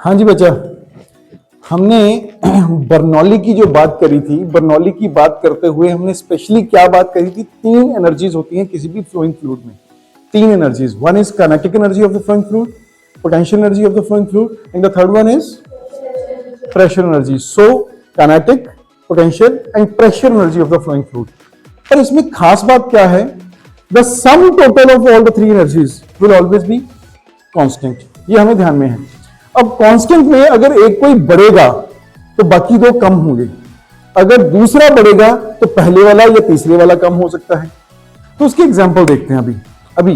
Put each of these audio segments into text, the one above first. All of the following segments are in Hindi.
हाँ जी बच्चा, हमने बर्नौली की जो बात करी थी, बर्नौली की बात करते हुए हमने स्पेशली क्या बात करी थी? तीन एनर्जीज होती हैं किसी भी फ्लोइंग फ्लूइड में। तीन energies, one is kinetic energy of the flowing fluid, potential energy of the flowing fluid, and the third one is pressure energy. So kinetic, potential and pressure energy of the flowing fluid. पर इसमें खास बात क्या है? The sum total of all the three energies will always be constant. ये हमें ध्यान में है। अब कांस्टेंट में अगर एक कोई बढ़ेगा तो बाकी दो कम होंगे, अगर दूसरा बढ़ेगा तो पहले वाला या तीसरे वाला कम हो सकता है। तो उसकी एग्जांपल देखते हैं अभी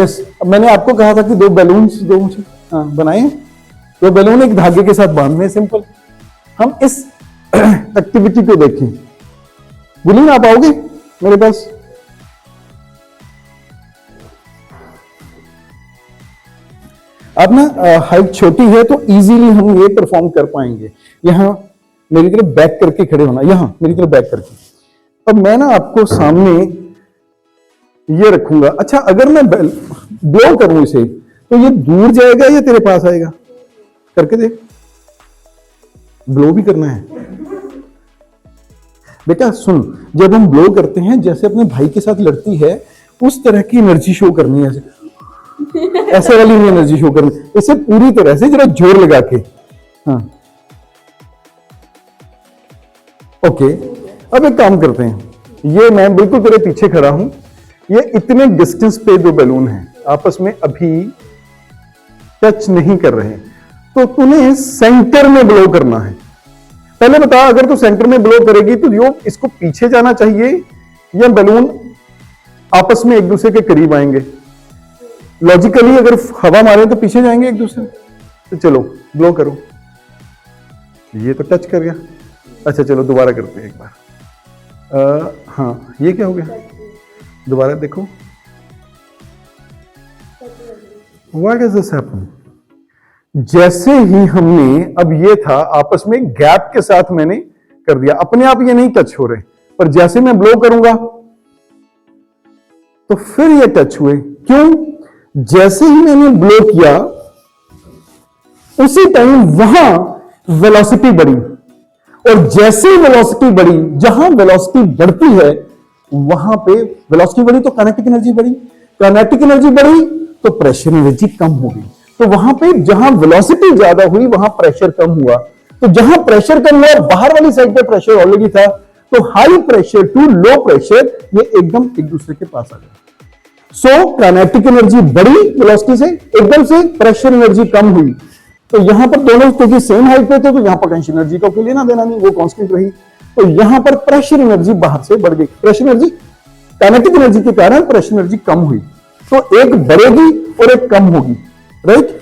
यस, मैंने आपको कहा था कि दो बैलून्स बनाए, दो बैलून एक धागे के साथ बांधने, सिंपल। हम इस एक्टिविटी को देखें। बुलिंग आप आओगे मेरे पास? अब ना हाइट छोटी है तो इजीली हम ये परफॉर्म कर पाएंगे। यहां मेरी तरफ बैक करके खड़े होना, यहां मेरी तरफ बैक करके। अब मैं ना आपको सामने ये रखूंगा। अच्छा, अगर मैं ब्लो करूं इसे तो ये दूर जाएगा या तेरे पास आएगा? करके देख, ब्लो भी करना है बेटा। सुन, जब हम ब्लो करते हैं जैसे अपने भाई के साथ लड़ती है उस तरह की एनर्जी शो करनी है, ऐसे वाली एनर्जी शो करनी, इसे पूरी तरह से जरा जोर लगा के। हाँ ओके, अब एक काम करते हैं, ये मैं बिल्कुल तेरे पीछे खड़ा हूं, ये इतने डिस्टेंस पे दो बैलून हैं, आपस में अभी टच नहीं कर रहे, तो तूने सेंटर में ब्लो करना है। पहले बता, अगर तू सेंटर में ब्लो करेगी तो यो इसको पीछे जाना चाहिए या बैलून आपस में एक दूसरे के करीब आएंगे? लॉजिकली अगर हवा मारे तो पीछे जाएंगे एक दूसरे। तो चलो ब्लो करो, ये तो टच कर गया। अच्छा चलो दोबारा करते हैं एक बार। हाँ, ये क्या हो गया? दोबारा देखो, व्हाट इज दिस हैपन? जैसे ही हमने, अब ये था आपस में गैप के साथ मैंने कर दिया, अपने आप ये नहीं टच हो रहे, पर जैसे मैं ब्लो करूंगा तो फिर ये टच हुए। क्यों? जैसे ही मैंने ब्लो किया उसी टाइम वहां वेलोसिटी बढ़ी, और जैसे ही वेलोसिटी बढ़ी, जहां वेलोसिटी बढ़ती है वहां पे वेलोसिटी बढ़ी तो काइनेटिक एनर्जी बढ़ी, काइनेटिक एनर्जी बढ़ी तो प्रेशर एनर्जी कम हो गई। तो वहां पे जहां वेलोसिटी ज्यादा हुई वहां प्रेशर कम हुआ, तो जहां प्रेशर कम हुआ बाहर वाली साइड पे प्रेशर ऑलरेडी था, तो high pressure to low pressure ये एकदम एक दूसरे के पास आ गया। सो काइनेटिक एनर्जी बढ़ी वेलोसिटी से, एकदम से प्रेशर एनर्जी कम हुई। तो यहां पर दोनों क्योंकि सेम हाइट पे थे तो यहां पोटेंशियल एनर्जी का कोई लेना देना नहीं, वो कांस्टेंट रही। तो यहां पर प्रेशर एनर्जी बाहर से बढ़ गई, प्रेशर एनर्जी काइनेटिक एनर्जी के कारण प्रेशर एनर्जी कम हुई। तो एक बढ़ेगी और एक कम होगी, राइट?